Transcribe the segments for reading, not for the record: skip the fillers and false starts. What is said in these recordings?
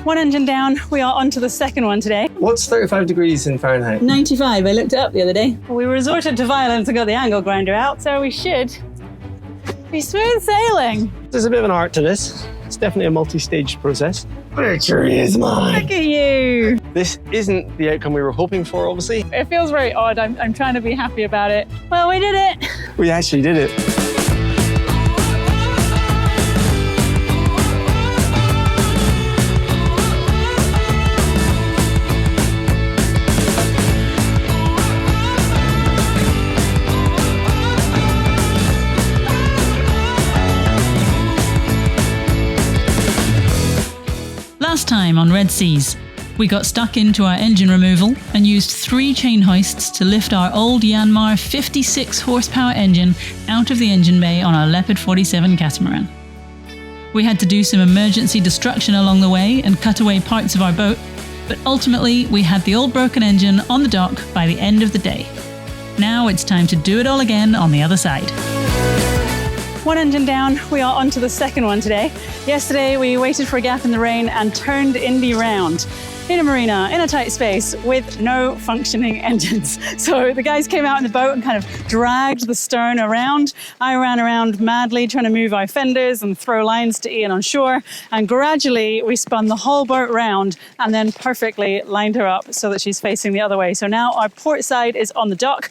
One engine down, we are on to the second one today. What's 35 degrees in Fahrenheit? 95, I looked it up the other day. We resorted to violence and got the angle grinder out, so we should be smooth sailing. There's a bit of an art to this. It's definitely a multi-stage process. Victory is mine. Look at you. This isn't the outcome we were hoping for, obviously. It feels very odd. I'm trying to be happy about it. Well, we did it. We actually did it. Last time on Red Seas, we got stuck into our engine removal and used 3 chain hoists to lift our old Yanmar 56 horsepower engine out of the engine bay on our Ep122 catamaran. We had to do some emergency destruction along the way and cut away parts of our boat, but ultimately we had the old broken engine on the dock by the end of the day. Now it's time to do it all again on the other side. One engine down, we are on to the second one today. Yesterday we waited for a gap in the rain and turned Indy round in a marina, in a tight space with no functioning engines. So the guys came out in the boat and kind of dragged the stern around. I ran around madly trying to move our fenders and throw lines to Ian on shore. And gradually we spun the whole boat round and then perfectly lined her up so that she's facing the other way. So now our port side is on the dock,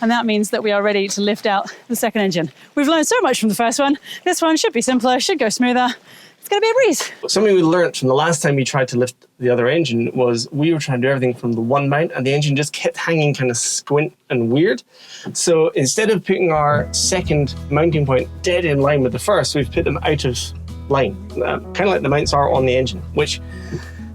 and that means that we are ready to lift out the second engine. We've learned so much from the first one. This one should be simpler, should go smoother. It's going to be a breeze. Something we learned from the last time we tried to lift the other engine was we were trying to do everything from the one mount, and the engine just kept hanging kind of squint and weird. So instead of putting our second mounting point dead in line with the first, we've put them out of line, kind of like the mounts are on the engine, which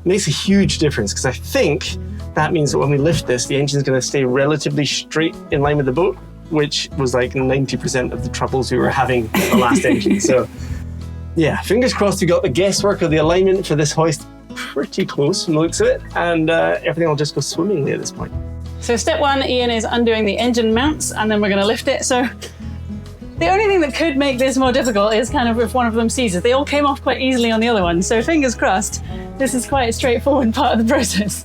makes a huge difference because I think that means that when we lift this, the engine's going to stay relatively straight in line with the boat, which was like 90% of the troubles we were having with the last engine. So yeah, fingers crossed we got the guesswork of the alignment for this hoist pretty close from the looks of it, and everything will just go swimmingly at this point. So step one, Ian is undoing the engine mounts, and then we're going to lift it. So the only thing that could make this more difficult is kind of if one of them seizes. They all came off quite easily on the other one, so fingers crossed, this is quite a straightforward part of the process.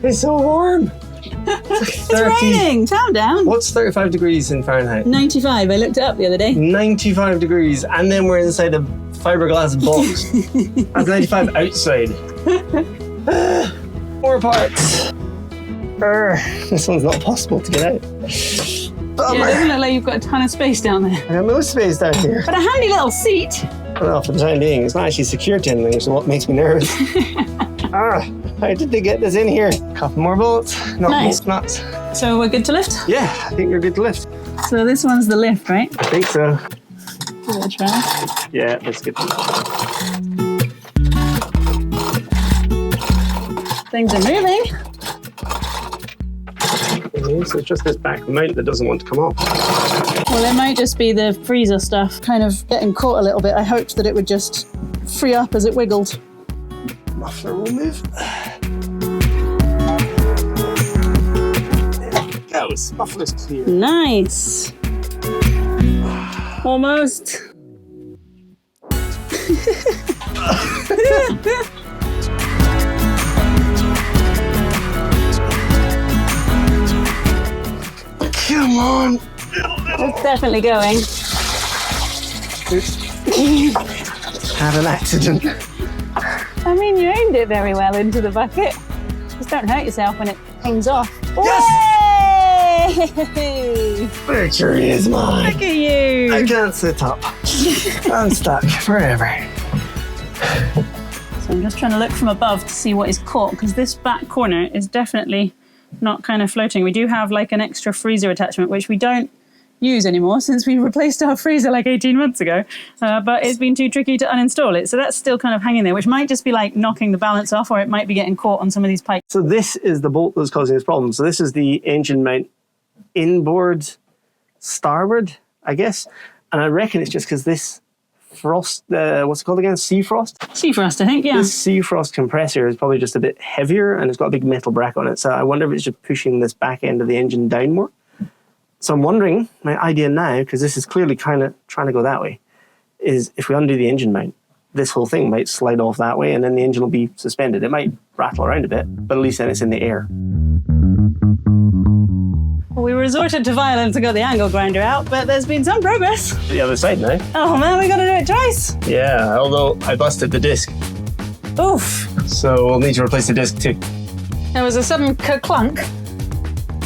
It's so warm. It's raining, calm down. What's 35 degrees in Fahrenheit? 95, I looked it up the other day. 95 degrees, and then we're inside a fiberglass box. That's 95 outside. 4 parts. This one's not possible to get out. Bummer. Yeah, it doesn't look like you've got a ton of space down there. I got no space down here. But a handy little seat. Well, for the time being, it's not actually secured to anything, so what makes me nervous. How did they get this in here? Couple more bolts, not nice. nuts. So we're good to lift? Yeah, I think we're good to lift. So this one's the lift, right? I think so. Give it a try. Yeah, that's good. Things are moving. Okay, so it's just this back mount that doesn't want to come off. Well, it might just be the freezer stuff kind of getting caught a little bit. I hoped that it would just free up as it wiggled. Muffler will move. There it goes. Muffler's clear. Nice. Almost. Come on. It's definitely going. Had an accident. I mean, you aimed it very well into the bucket. Just don't hurt yourself when it hangs off. Yes! Way! Victory is mine. Look at you. I can't sit up. I'm stuck forever. So I'm just trying to look from above to see what is caught, because this back corner is definitely not kind of floating. We do have like an extra freezer attachment, which we don't use anymore since we replaced our freezer like 18 months ago, but it's been too tricky to uninstall it. So that's still kind of hanging there, which might just be like knocking the balance off, or it might be getting caught on some of these pipes. So this is the bolt that's causing this problem. So this is the engine mount inboard starboard, I guess. And I reckon it's just because this frost, what's it called again? SeaFrost? SeaFrost, I think, yeah. This SeaFrost compressor is probably just a bit heavier, and it's got a big metal bracket on it. So I wonder if it's just pushing this back end of the engine down more. So I'm wondering, my idea now, because this is clearly kind of trying to go that way, is if we undo the engine mount this whole thing might slide off that way and then the engine will be suspended. It might rattle around a bit, but at least then it's in the air. We resorted to violence and got the angle grinder out, but there's been some progress. The other side now. Oh man, we gotta do it twice. Yeah, although I busted the disc. Oof. So we'll need to replace the disc too. There was a sudden clunk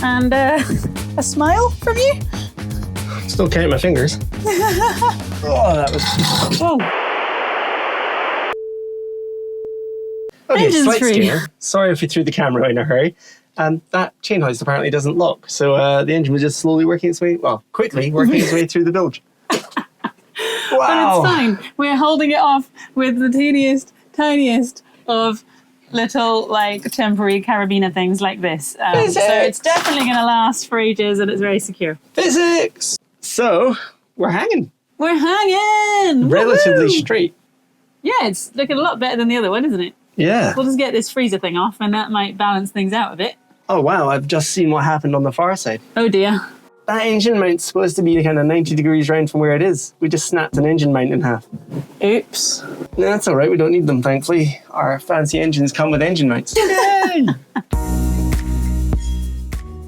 and a smile from you. Still counting my fingers. Oh, that was... Whoa. Okay, Engine's slight free. steer. Sorry if you threw the camera in a hurry. And that chain hoist apparently doesn't lock. So the engine was just slowly working its way, well, quickly working its way through the bilge. Wow. But it's fine. We're holding it off with the tiniest of little like temporary carabiner things like this. So it's definitely going to last for ages and it's very secure. Physics! So, we're hanging. We're hanging! Relatively Woohoo! straight. Yeah, it's looking a lot better than the other one, isn't it? Yeah. We'll just get this freezer thing off and that might balance things out a bit. Oh wow, I've just seen what happened on the far side. Oh dear. That engine mount's supposed to be kind of 90 degrees round from where it is. We just snapped an engine mount in half. Oops. No, that's all right, we don't need them, thankfully. Our fancy engines come with engine mounts. Yay!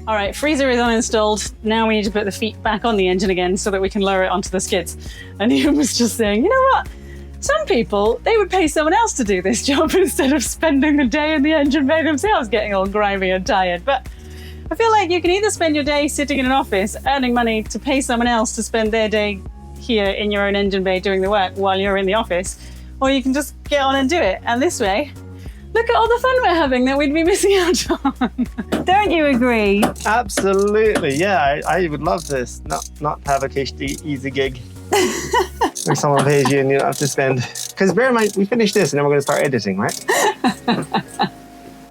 All right, freezer is uninstalled. Now we need to put the feet back on the engine again so that we can lower it onto the skids. And Ian was just saying, you know what? Some people, they would pay someone else to do this job instead of spending the day in the engine bay themselves getting all grimy and tired. But I feel like you can either spend your day sitting in an office earning money to pay someone else to spend their day here in your own engine bay doing the work while you're in the office, or you can just get on and do it. And this way, look at all the fun we're having that we'd be missing out on. Don't you agree? Absolutely, yeah, I would love this. Not have a cushy, easy gig. Where someone pays you and you don't have to spend. Because bear in mind, we finish this and then we're going to start editing, right?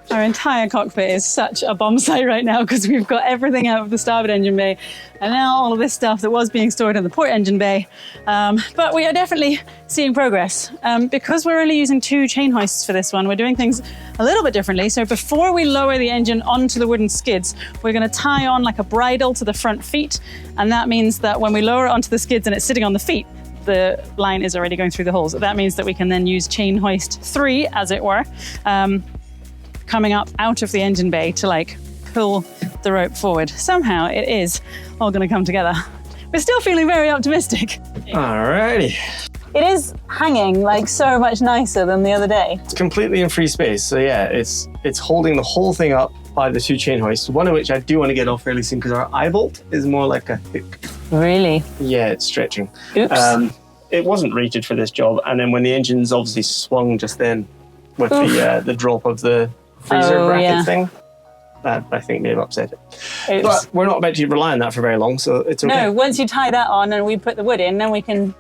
Our entire cockpit is such a bomb site right now because we've got everything out of the starboard engine bay and now all of this stuff that was being stored in the port engine bay. But we are definitely seeing progress. Because we're only using 2 chain hoists for this one, we're doing things a little bit differently. So before we lower the engine onto the wooden skids, we're going to tie on like a bridle to the front feet. And that means that when we lower it onto the skids and it's sitting on the feet, the line is already going through the holes. That means that we can then use chain hoist 3, as it were, coming up out of the engine bay to like pull the rope forward. Somehow it is all going to come together. We're still feeling very optimistic. Alrighty. It is hanging like so much nicer than the other day. It's completely in free space. So yeah, it's holding the whole thing up by the 2 chain hoists, one of which I do want to get off fairly soon because our eye bolt is more like a hook. Really? Yeah, it's stretching. Oops. It wasn't rated for this job, and then when the engine's obviously swung just then with the drop of the freezer bracket thing, that I think may have upset it. Oops. But we're not about to rely on that for very long, so it's okay. No, once you tie that on and we put the wood in, then we can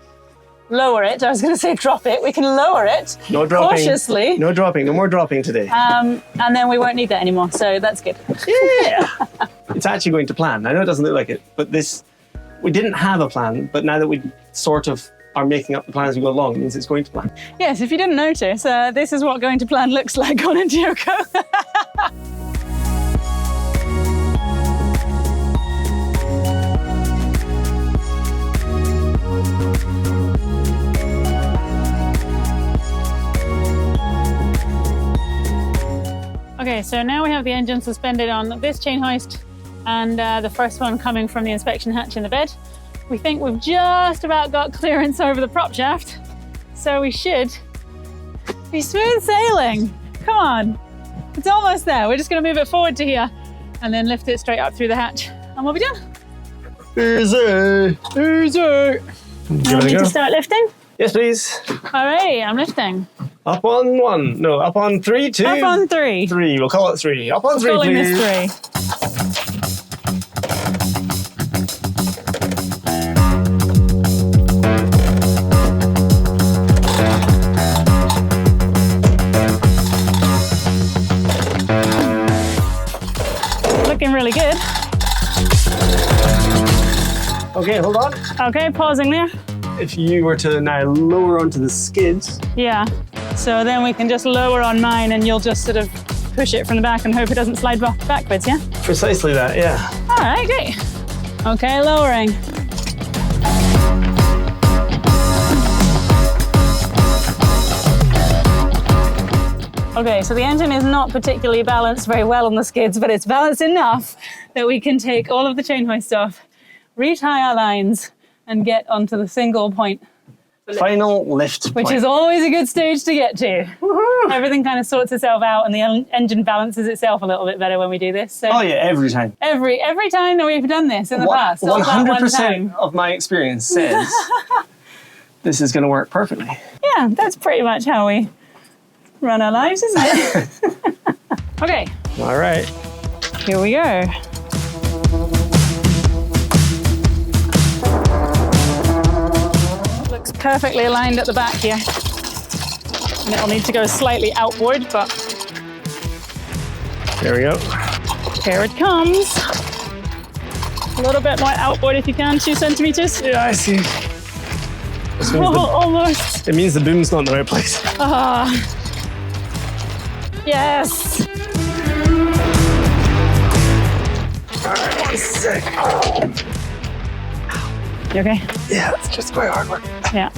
lower it. I was going to say drop it. We can lower it No dropping. cautiously. No dropping. No more dropping today. And then we won't need that anymore. So that's good. Yeah. It's actually going to plan. I know it doesn't look like it, but we didn't have a plan, but now that we sort of are making up the plan as we go along, it means it's going to plan. Yes, if you didn't notice, this is what going to plan looks like on Indioko. Okay, so now we have the engine suspended on this chain hoist and the first one coming from the inspection hatch in the bed. We think we've just about got clearance over the prop shaft, so we should be smooth sailing. Come on, it's almost there. We're just going to move it forward to here and then lift it straight up through the hatch and we'll be done. Easy. Easy. Give it a Need go. to start lifting? Yes, please. All right, I'm lifting. Up on 1. No, up on 3, 2. Up on 3. 3. We'll call it 3. Up on 3, Calling please. this 3. Looking really good. Okay, hold on. Okay, pausing there. If you were to now lower onto the skids, Yeah. So then we can just lower on mine and you'll just sort of push it from the back and hope it doesn't slide backwards, yeah? precisely that, yeah. All right, great. Okay, lowering. Okay, so the engine is not particularly balanced very well on the skids, but it's balanced enough that we can take all of the chain hoist off, retie our lines, and get onto the single point. Final lift Which point. is always a good stage to get to. Woohoo! Everything kind of sorts itself out, and the engine balances itself a little bit better when we do this. So oh yeah, every time. Every time that we've done this in the past. 100% of my experience says this is going to work perfectly. Yeah, that's pretty much how we run our lives, isn't it? Okay. All right. Here we go. Looks perfectly aligned at the back here. And it'll need to go slightly outboard, but There we go. here it comes. A little bit more outboard if you can, 2 centimeters. Yeah, I see. Almost. It means the boom's not in the right place. Yes. Sick. You okay? Yeah, it's just quite hard work. Yeah.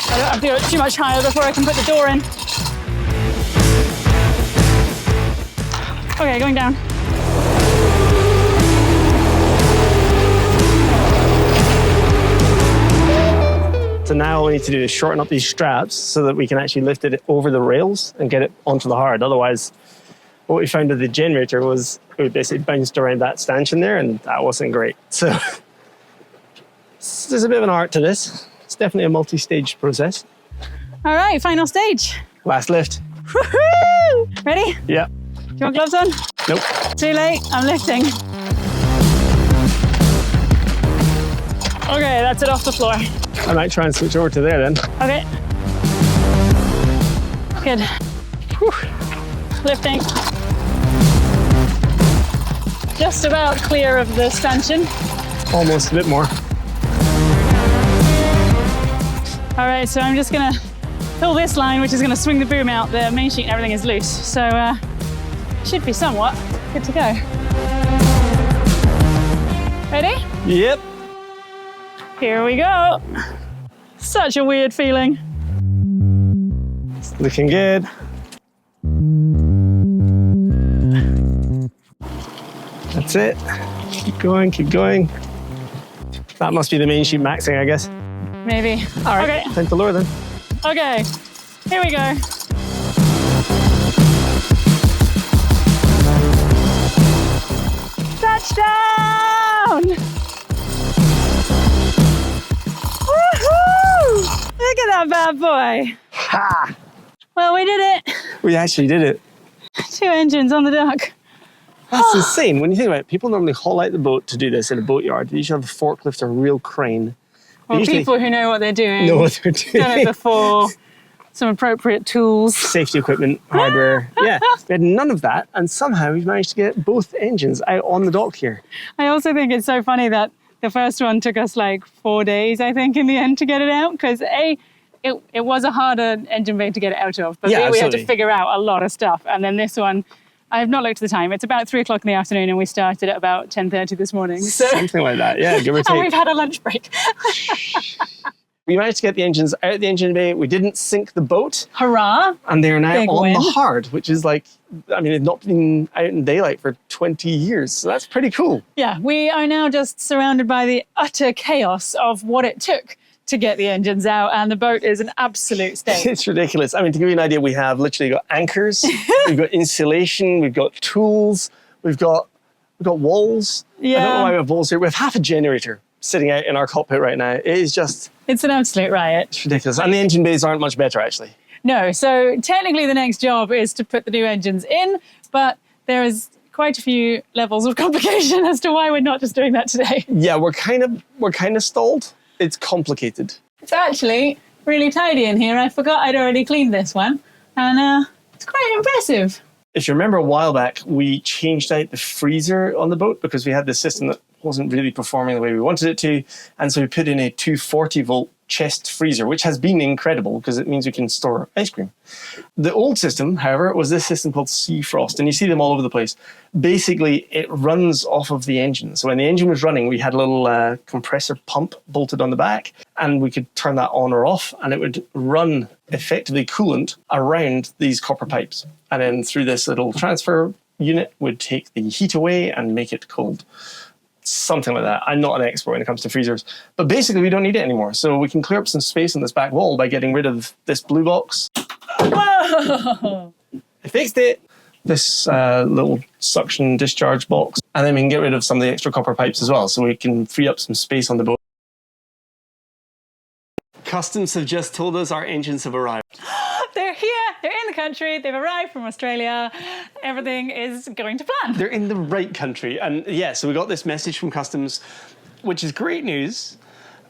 I don't have to go too much higher before I can put the door in. Okay, going down. So now all we need to do is shorten up these straps so that we can actually lift it over the rails and get it onto the hard. Otherwise, what we found with the generator was we basically bounced around that stanchion there, and that wasn't great. So there's a bit of an art to this. It's definitely a multi-stage process. All right, final stage. Last lift. Woohoo! Ready? Yeah. Do you want gloves on? Nope. Too late, I'm lifting. Okay, that's it off the floor. I might try and switch over to there then. Okay. Good. Whew. Lifting. Just about clear of the stanchion. Almost a bit more. All right, so I'm just gonna pull this line, which is gonna swing the boom out. The main sheet and everything is loose, so should be somewhat good to go. Ready? Yep. Here we go. Such a weird feeling. It's looking good. That's it. Keep going, keep going. That must be the main sheet maxing, I guess. Maybe. All right, Okay. time to lower then. Okay. Here we go. Touchdown! Woohoo! Look at that bad boy. Ha! Well, we did it. We actually did it. 2 engines on the dock. That's insane. When you think about it, people normally haul out the boat to do this in a boatyard. They usually have a forklift or a real crane. They Well, usually people who know what they're doing. know what they're doing. Done it before. Some appropriate tools. Safety equipment, hardware. Yeah, we had none of that, and somehow we've managed to get both engines out on the dock here. I also think it's so funny that the first one took us like 4 days, I think, in the end to get it out. Because A, it was a harder engine bay to get it out of. But Yeah, B, we had to absolutely. figure out a lot of stuff. And then this one, I have not looked at the time. It's about 3 o'clock in the afternoon and we started at about 10:30 this morning. So, Something like that, yeah, give or and take. we've had a lunch break. We managed to get the engines out of the engine bay. We didn't sink the boat, Hurrah! and they are now Big on win. the hard, which is like, I mean, they've not been out in daylight for 20 years. So that's pretty cool. Yeah, we are now just surrounded by the utter chaos of what it took to get the engines out, and the boat is an absolute state. It's ridiculous. I mean, to give you an idea, we have literally got anchors, we've got insulation, we've got tools, we've got walls. I don't know Yeah. why we have walls here. We have half a generator sitting out in our cockpit right now. It is just, It's an absolute riot. it's ridiculous. And the engine bays aren't much better, actually. No, so technically the next job is to put the new engines in, but there is quite a few levels of complication as to why we're not just doing that today. Yeah, we're kind of stalled. It's complicated. It's actually really tidy in here. I forgot I'd already cleaned this one, and it's quite impressive. If you remember a while back, we changed out the freezer on the boat because we had this system that wasn't really performing the way we wanted it to. And so we put in a 240-volt chest freezer, which has been incredible because it means we can store ice cream. The old system, however, was this system called SeaFrost, and you see them all over the place. Basically, it runs off of the engine. So when the engine was running, we had a little compressor pump bolted on the back, and we could turn that on or off, and it would run effectively coolant around these copper pipes. And then through this little transfer unit would take the heat away and make it cold. Something like that. I'm not an expert when it comes to freezers. But basically, we don't need it anymore. So we can clear up some space on this back wall by getting rid of this blue box. Whoa! I fixed it. This little suction discharge box. And then we can get rid of some of the extra copper pipes as well. So we can free up some space on the boat. Customs have just told us our engines have arrived. They're here, they're in the country, they've arrived from Australia. Everything is going to plan. They're in the right country. And yeah, so we got this message from Customs, which is great news,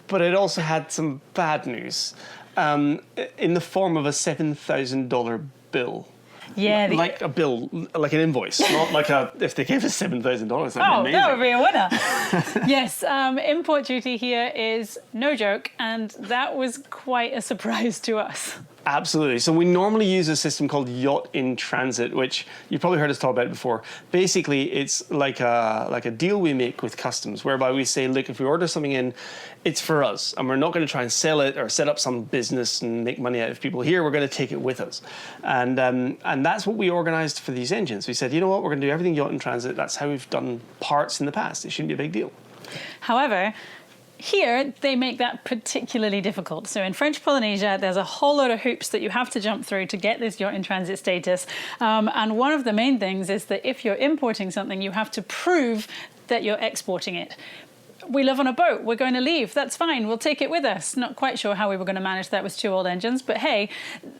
but it also had some bad news in the form of a $7,000 bill. Yeah. Like a bill, like an invoice, not like if they gave us $7,000, that'd be amazing. That would be a winner. Yes, import duty here is no joke, and that was quite a surprise to us. Absolutely. So we normally use a system called Yacht in Transit, which you've probably heard us talk about before. Basically, it's like a deal we make with Customs, whereby we say, look, if we order something in, it's for us, and we're not going to try and sell it or set up some business and make money out of people here. We're going to take it with us, and that's what we organised for these engines. We said, you know what, we're going to do everything Yacht in Transit. That's how we've done parts in the past. It shouldn't be a big deal. However, here, they make that particularly difficult. So in French Polynesia, there's a whole lot of hoops that you have to jump through to get this yacht in transit status. And one of the main things is that if you're importing something, you have to prove that you're exporting it. We live on a boat, we're going to leave, that's fine, we'll take it with us. Not quite sure how we were going to manage that with 2 old engines, but hey,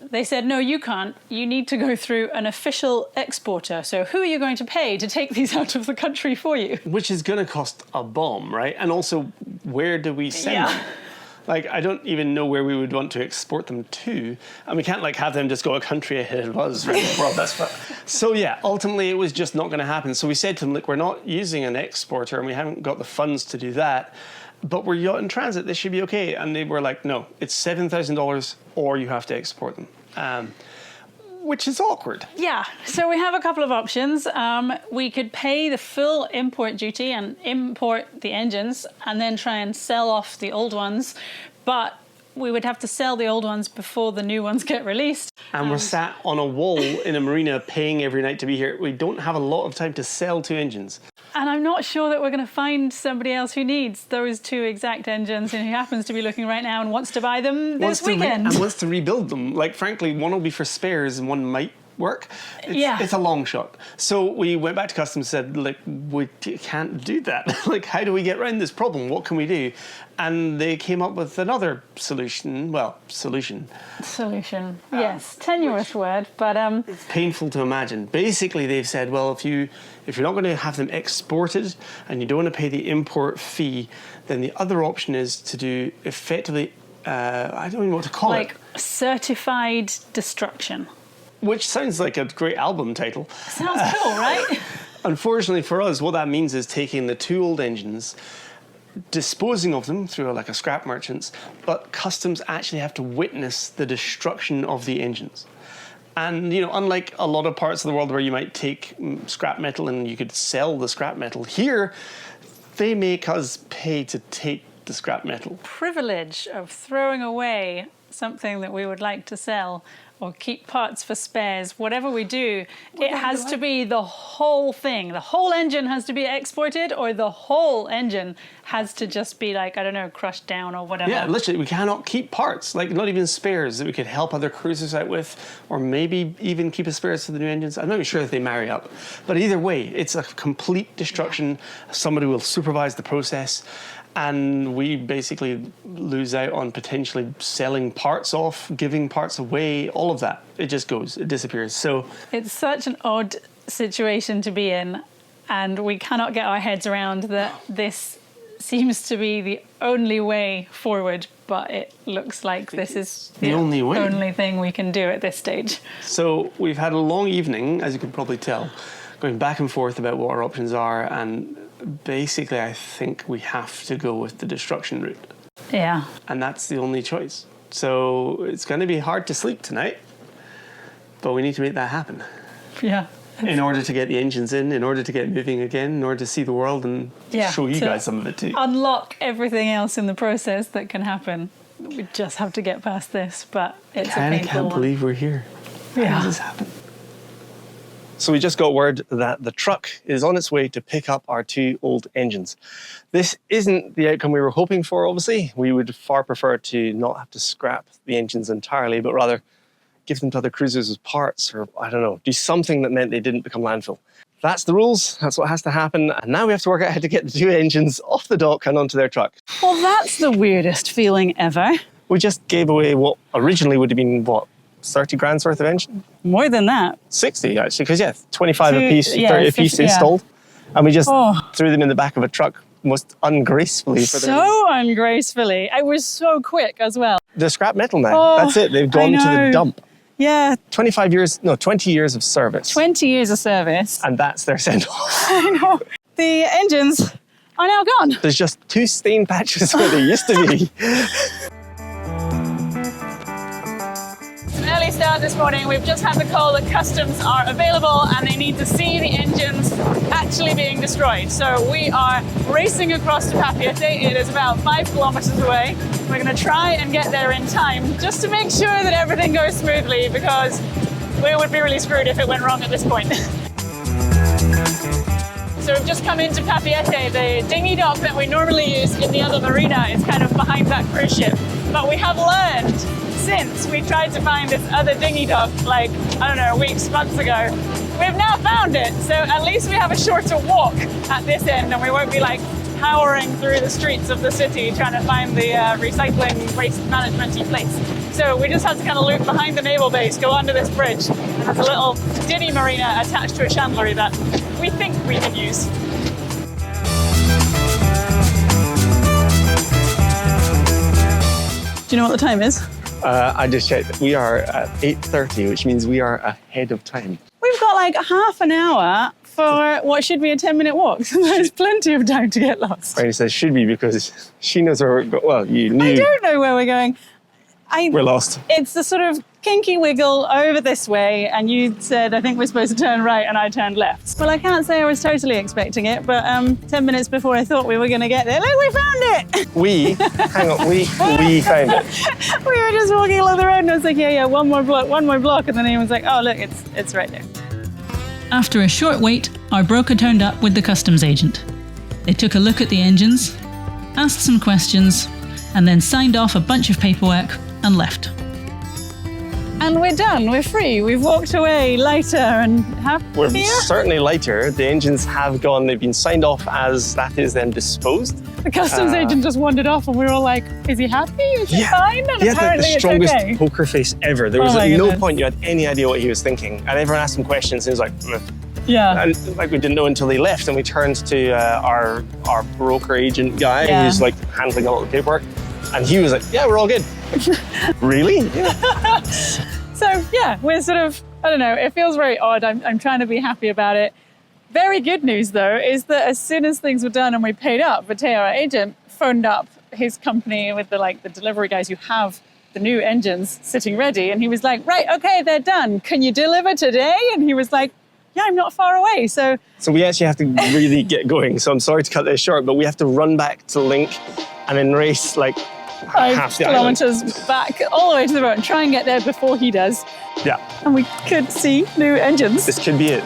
they said, no, you can't. You need to go through an official exporter. So who are you going to pay to take these out of the country for you? Which is going to cost a bomb, right? And also, where do we send them? Like, I don't even know where we would want to export them to. And we can't, like, have them just go a country ahead of us around the world. That's fine. So, yeah, ultimately, it was just not going to happen. So we said to them, look, we're not using an exporter, and we haven't got the funds to do that. But we're Yacht in Transit. This should be okay. And they were like, no, it's $7,000 or you have to export them. Which is awkward. Yeah, so we have a couple of options. We could pay the full import duty and import the engines and then try and sell off the old ones, but we would have to sell the old ones before the new ones get released. And we're sat on a wall in a marina paying every night to be here. We don't have a lot of time to sell 2 engines. And I'm not sure that we're going to find somebody else who needs those 2 exact engines and who happens to be looking right now and wants to buy them this weekend. And wants to rebuild them. Like, frankly, one will be for spares and one might work. It's a long shot. So we went back to Customs and said, like, we can't do that. Like, how do we get around this problem? What can we do? And they came up with another solution. Well, solution. Yes, tenuous word, but it's painful to imagine. Basically, they've said, well, if you're not going to have them exported and you don't want to pay the import fee, then the other option is to do effectively, I don't even know what to call it. Like certified destruction. Which sounds like a great album title. Sounds cool, right? Unfortunately for us, what that means is taking the 2 old engines, disposing of them through like a scrap merchants, but Customs actually have to witness the destruction of the engines. And, you know, unlike a lot of parts of the world where you might take scrap metal and you could sell the scrap metal, here they make us pay to take the scrap metal. Privilege of throwing away something that we would like to sell or keep parts for spares, whatever we do, it has to be the whole thing. The whole engine has to be exported, or the whole engine has to just be like, I don't know, crushed down or whatever. Yeah, literally, we cannot keep parts, like not even spares that we could help other cruisers out with, or maybe even keep a spares for the new engines. I'm not even sure if they marry up. But either way, it's a complete destruction. Somebody will supervise the process. And we basically lose out on potentially selling parts off, giving parts away, all of that. It just goes, it disappears. So it's such an odd situation to be in, and we cannot get our heads around that this seems to be the only way forward, but it looks like this is the only thing we can do at this stage. So we've had a long evening, as you can probably tell, going back and forth about what our options are, and basically, I think we have to go with the destruction route. Yeah. And that's the only choice. So it's going to be hard to sleep tonight, but we need to make that happen. Yeah. In order to get the engines in order to get moving again, in order to see the world and show you guys some of it too. Unlock everything else in the process that can happen. We just have to get past this, but it's a I painful can't one. believe we're here. How Yeah. does this happen? So we just got word that the truck is on its way to pick up our 2 old engines. This isn't the outcome we were hoping for, obviously. We would far prefer to not have to scrap the engines entirely, but rather give them to other cruisers as parts, or I don't know, do something that meant they didn't become landfill. That's the rules, that's what has to happen, and now we have to work out how to get the 2 engines off the dock and onto their truck. Well, that's the weirdest feeling ever. We just gave away what originally would have been, what, 30 grand's worth of engine? More than that. 60 actually, because 25 Two- a piece, yeah, 30 a piece 50, yeah. installed. And we just Oh. threw them in the back of a truck most ungracefully. For So ungracefully. I was so quick as well. the scrap metal now. Oh, That's it, they've I gone to the know. dump. Yeah, 20 years of service. 20 years of service. And that's their send-off. I know. The engines are now gone. There's just 2 stain patches where there used to be. An early start this morning. We've just had the call that customs are available and they need to see the engines actually being destroyed. So we are racing across to Papeete. It is about 5 kilometers away. We're going to try and get there in time just to make sure that everything goes smoothly, because we would be really screwed if it went wrong at this point. So we've just come into Papeete. The dinghy dock that we normally use in the other marina is kind of behind that cruise ship. But we have learned since we tried to find this other dinghy dock, like, I don't know, weeks, months ago, we've now found it. So at least we have a shorter walk at this end and we won't be like powering through the streets of the city trying to find the recycling waste management-y place. So we just had to kind of loop behind the naval base, go under this bridge, and there's a little dinghy marina attached to a chandlery that we think we can use. Do you know what the time is? I just checked. We are at 8:30, which means we are ahead of time. We've got like half an hour for what should be a 10-minute walk. So there's plenty of time to get lost. Franny says should be because she knows where we're going. Well, you knew I don't know where we're going. we're lost. It's the sort of kinky wiggle over this way, and you said, I think we're supposed to turn right, and I turned left. Well, I can't say I was totally expecting it, but 10 minutes before I thought we were going to get there, look, we found it! We found it. We were just walking along the road, and I was like, yeah, one more block, and then he was like, oh, look, it's right there. After a short wait, our broker turned up with the customs agent. They took a look at the engines, asked some questions, and then signed off a bunch of paperwork and left. And we're done, we're free. We've walked away lighter and happier. We're certainly lighter. The engines have gone, they've been signed off as that is then disposed. The customs agent just wandered off and we were all like, is he happy? Is he fine? And He had apparently the it's strongest okay. poker face ever. There was Oh at my no goodness. point you had any idea what he was thinking. And everyone asked him questions and he was like, "Meh." Yeah. And like we didn't know until they left, and we turned to our broker agent guy Yeah. who's like handling all the paperwork, and he was like, yeah, we're all good. Really? Yeah. So yeah, we're sort of, I don't know, it feels very odd. I'm trying to be happy about it. Very good news though, is that as soon as things were done and we paid up, Mateo, our agent, phoned up his company with the delivery guys who have the new engines sitting ready. And he was like, right, okay, they're done. Can you deliver today? And he was like, yeah, I'm not far away. So We actually have to really get going. So I'm sorry to cut this short, but we have to run back to Link and then race like 5 half the island. kilometers back all the way to the boat and try and get there before he does. Yeah, And we could see new engines. this could be it.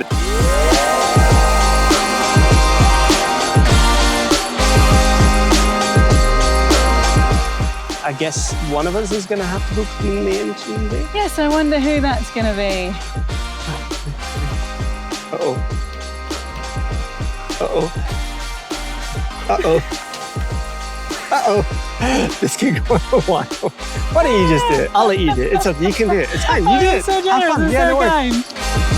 I guess one of us is going to have to go clean the engine bay. Yes, I wonder who that's going to be. Uh-oh. Uh-oh. Uh-oh. Uh-oh. This could go a while. Why don't you just do it? I'll let you do it. It's okay. You can do it. It's fine. You do it. So Have generous fun. and Yeah, so no worries. kind.